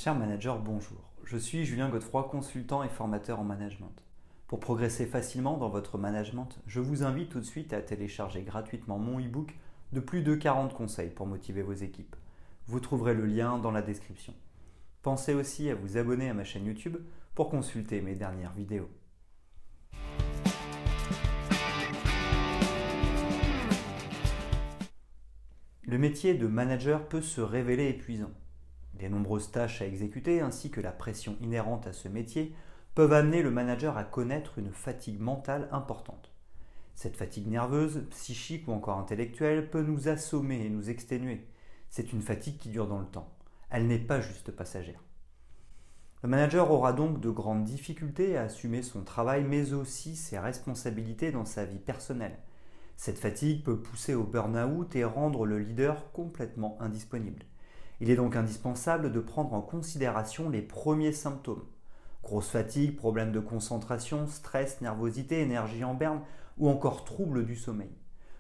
Cher manager, bonjour. Je suis Julien Godefroy, consultant et formateur en management. Pour progresser facilement dans votre management, je vous invite tout de suite à télécharger gratuitement mon e-book de plus de 40 conseils pour motiver vos équipes. Vous trouverez le lien dans la description. Pensez aussi à vous abonner à ma chaîne YouTube pour consulter mes dernières vidéos. Le métier de manager peut se révéler épuisant. Les nombreuses tâches à exécuter ainsi que la pression inhérente à ce métier peuvent amener le manager à connaître une fatigue mentale importante. Cette fatigue nerveuse, psychique ou encore intellectuelle peut nous assommer et nous exténuer. C'est une fatigue qui dure dans le temps. Elle n'est pas juste passagère. Le manager aura donc de grandes difficultés à assumer son travail mais aussi ses responsabilités dans sa vie personnelle. Cette fatigue peut pousser au burn-out et rendre le leader complètement indisponible. Il est donc indispensable de prendre en considération les premiers symptômes. Grosse fatigue, problèmes de concentration, stress, nervosité, énergie en berne ou encore troubles du sommeil.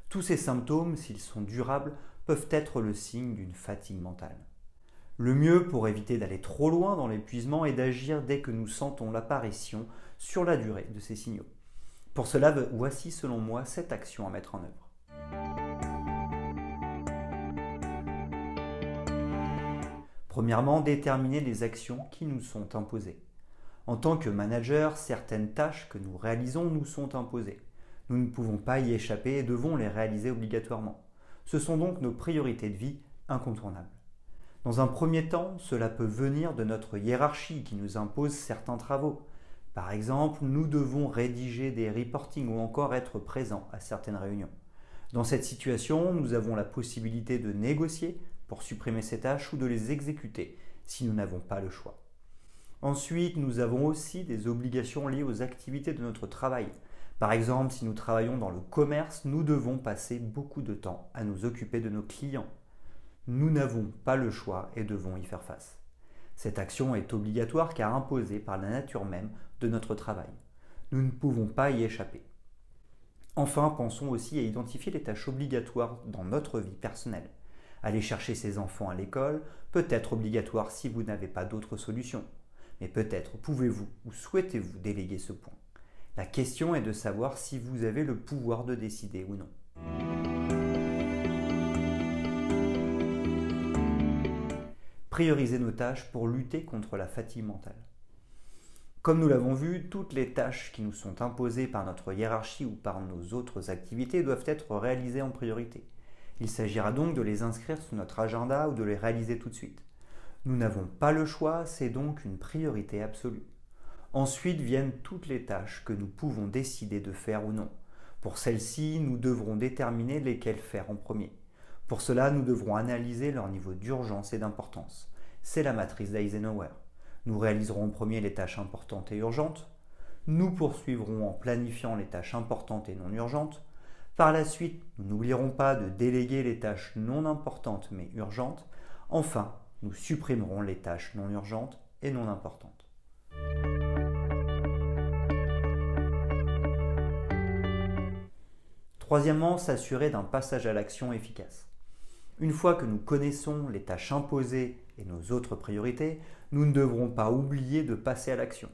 Tous ces symptômes, s'ils sont durables, peuvent être le signe d'une fatigue mentale. Le mieux pour éviter d'aller trop loin dans l'épuisement est d'agir dès que nous sentons l'apparition sur la durée de ces signaux. Pour cela, voici selon moi 7 actions à mettre en œuvre. Premièrement, déterminer les actions qui nous sont imposées. En tant que manager, certaines tâches que nous réalisons nous sont imposées. Nous ne pouvons pas y échapper et devons les réaliser obligatoirement. Ce sont donc nos priorités de vie incontournables. Dans un premier temps, cela peut venir de notre hiérarchie qui nous impose certains travaux. Par exemple, nous devons rédiger des reportings ou encore être présents à certaines réunions. Dans cette situation, nous avons la possibilité de négocier pour supprimer ces tâches ou de les exécuter si nous n'avons pas le choix. Ensuite, nous avons aussi des obligations liées aux activités de notre travail. Par exemple, si nous travaillons dans le commerce, nous devons passer beaucoup de temps à nous occuper de nos clients. Nous n'avons pas le choix et devons y faire face. Cette action est obligatoire car imposée par la nature même de notre travail. Nous ne pouvons pas y échapper. Enfin, pensons aussi à identifier les tâches obligatoires dans notre vie personnelle. Aller chercher ses enfants à l'école peut être obligatoire si vous n'avez pas d'autre solution. Mais peut-être pouvez-vous ou souhaitez-vous déléguer ce point. La question est de savoir si vous avez le pouvoir de décider ou non. Prioriser nos tâches pour lutter contre la fatigue mentale. Comme nous l'avons vu, toutes les tâches qui nous sont imposées par notre hiérarchie ou par nos autres activités doivent être réalisées en priorité. Il s'agira donc de les inscrire sur notre agenda ou de les réaliser tout de suite. Nous n'avons pas le choix, c'est donc une priorité absolue. Ensuite viennent toutes les tâches que nous pouvons décider de faire ou non. Pour celles-ci, nous devrons déterminer lesquelles faire en premier. Pour cela, nous devrons analyser leur niveau d'urgence et d'importance. C'est la matrice d'Eisenhower. Nous réaliserons en premier les tâches importantes et urgentes. Nous poursuivrons en planifiant les tâches importantes et non urgentes. Par la suite, nous n'oublierons pas de déléguer les tâches non importantes mais urgentes. Enfin, nous supprimerons les tâches non urgentes et non importantes. Troisièmement, s'assurer d'un passage à l'action efficace. Une fois que nous connaissons les tâches imposées et nos autres priorités, nous ne devrons pas oublier de passer à l'action.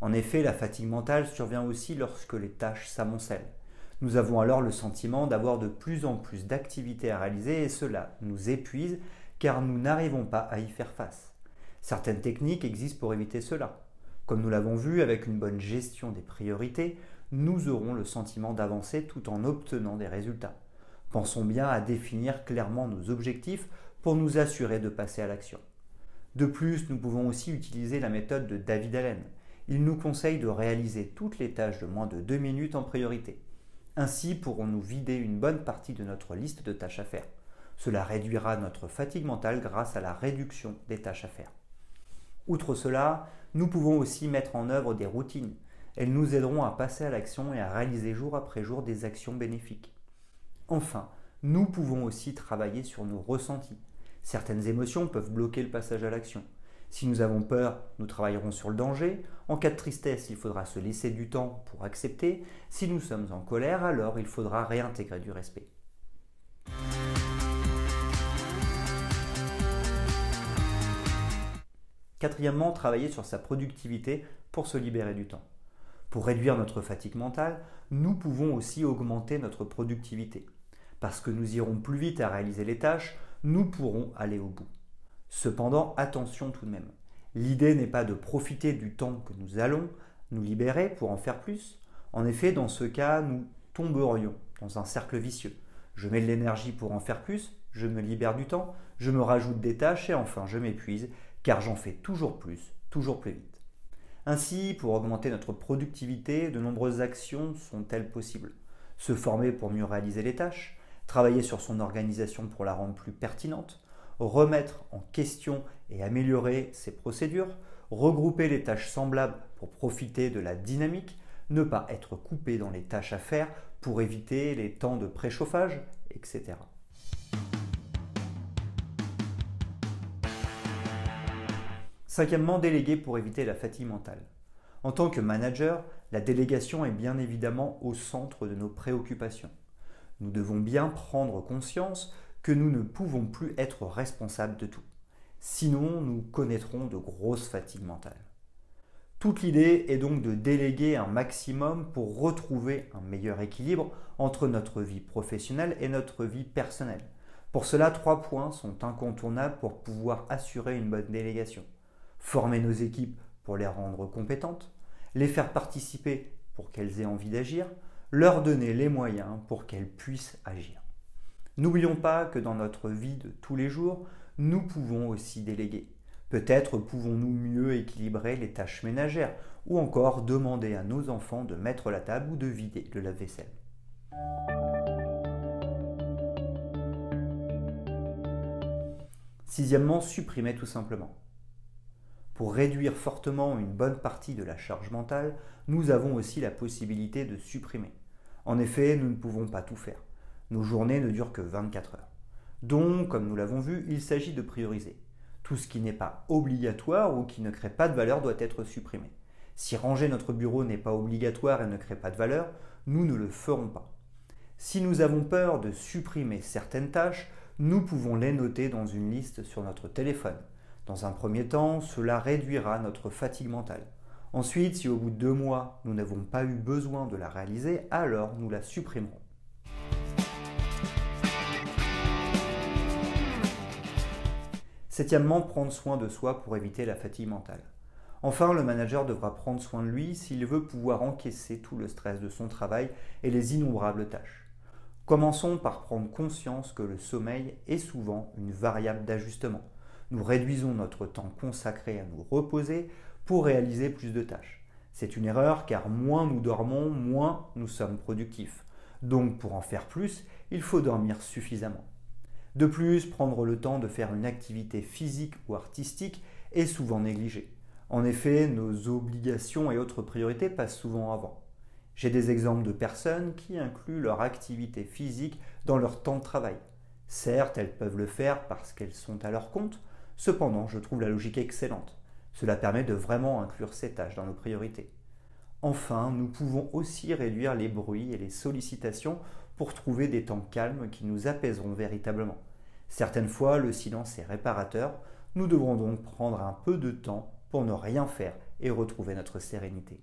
En effet, la fatigue mentale survient aussi lorsque les tâches s'amoncellent. Nous avons alors le sentiment d'avoir de plus en plus d'activités à réaliser et cela nous épuise car nous n'arrivons pas à y faire face. Certaines techniques existent pour éviter cela. Comme nous l'avons vu, avec une bonne gestion des priorités, nous aurons le sentiment d'avancer tout en obtenant des résultats. Pensons bien à définir clairement nos objectifs pour nous assurer de passer à l'action. De plus, nous pouvons aussi utiliser la méthode de David Allen. Il nous conseille de réaliser toutes les tâches de moins de 2 minutes en priorité. Ainsi pourrons-nous vider une bonne partie de notre liste de tâches à faire. Cela réduira notre fatigue mentale grâce à la réduction des tâches à faire. Outre cela, nous pouvons aussi mettre en œuvre des routines. Elles nous aideront à passer à l'action et à réaliser jour après jour des actions bénéfiques. Enfin, nous pouvons aussi travailler sur nos ressentis. Certaines émotions peuvent bloquer le passage à l'action. Si nous avons peur, nous travaillerons sur le danger. En cas de tristesse, il faudra se laisser du temps pour accepter. Si nous sommes en colère, alors il faudra réintégrer du respect. Quatrièmement, travailler sur sa productivité pour se libérer du temps. Pour réduire notre fatigue mentale, nous pouvons aussi augmenter notre productivité. Parce que nous irons plus vite à réaliser les tâches, nous pourrons aller au bout. Cependant, attention tout de même. L'idée n'est pas de profiter du temps que nous allons nous libérer pour en faire plus. En effet, dans ce cas, nous tomberions dans un cercle vicieux. Je mets de l'énergie pour en faire plus, je me libère du temps, je me rajoute des tâches et enfin je m'épuise car j'en fais toujours plus vite. Ainsi, pour augmenter notre productivité, de nombreuses actions sont-elles possibles. Se former pour mieux réaliser les tâches, travailler sur son organisation pour la rendre plus pertinente, remettre en question et améliorer ses procédures, regrouper les tâches semblables pour profiter de la dynamique, ne pas être coupé dans les tâches à faire pour éviter les temps de préchauffage, etc. Cinquièmement, déléguer pour éviter la fatigue mentale. En tant que manager, la délégation est bien évidemment au centre de nos préoccupations. Nous devons bien prendre conscience que nous ne pouvons plus être responsables de tout. Sinon, nous connaîtrons de grosses fatigues mentales. Toute l'idée est donc de déléguer un maximum pour retrouver un meilleur équilibre entre notre vie professionnelle et notre vie personnelle. Pour cela, 3 points sont incontournables pour pouvoir assurer une bonne délégation. Former nos équipes pour les rendre compétentes, les faire participer pour qu'elles aient envie d'agir, leur donner les moyens pour qu'elles puissent agir. N'oublions pas que dans notre vie de tous les jours, nous pouvons aussi déléguer. Peut-être pouvons-nous mieux équilibrer les tâches ménagères ou encore demander à nos enfants de mettre la table ou de vider le lave-vaisselle. Sixièmement, supprimer tout simplement. Pour réduire fortement une bonne partie de la charge mentale, nous avons aussi la possibilité de supprimer. En effet, nous ne pouvons pas tout faire. Nos journées ne durent que 24 heures. Donc, comme nous l'avons vu, il s'agit de prioriser. Tout ce qui n'est pas obligatoire ou qui ne crée pas de valeur doit être supprimé. Si ranger notre bureau n'est pas obligatoire et ne crée pas de valeur, nous ne le ferons pas. Si nous avons peur de supprimer certaines tâches, nous pouvons les noter dans une liste sur notre téléphone. Dans un premier temps, cela réduira notre fatigue mentale. Ensuite, si au bout de 2 mois, nous n'avons pas eu besoin de la réaliser, alors nous la supprimerons. Septièmement, prendre soin de soi pour éviter la fatigue mentale. Enfin, le manager devra prendre soin de lui s'il veut pouvoir encaisser tout le stress de son travail et les innombrables tâches. Commençons par prendre conscience que le sommeil est souvent une variable d'ajustement. Nous réduisons notre temps consacré à nous reposer pour réaliser plus de tâches. C'est une erreur car moins nous dormons, moins nous sommes productifs. Donc pour en faire plus, il faut dormir suffisamment. De plus, prendre le temps de faire une activité physique ou artistique est souvent négligé. En effet, nos obligations et autres priorités passent souvent avant. J'ai des exemples de personnes qui incluent leur activité physique dans leur temps de travail. Certes, elles peuvent le faire parce qu'elles sont à leur compte, cependant, je trouve la logique excellente. Cela permet de vraiment inclure ces tâches dans nos priorités. Enfin, nous pouvons aussi réduire les bruits et les sollicitations pour trouver des temps calmes qui nous apaiseront véritablement. Certaines fois, le silence est réparateur. Nous devrons donc prendre un peu de temps pour ne rien faire et retrouver notre sérénité.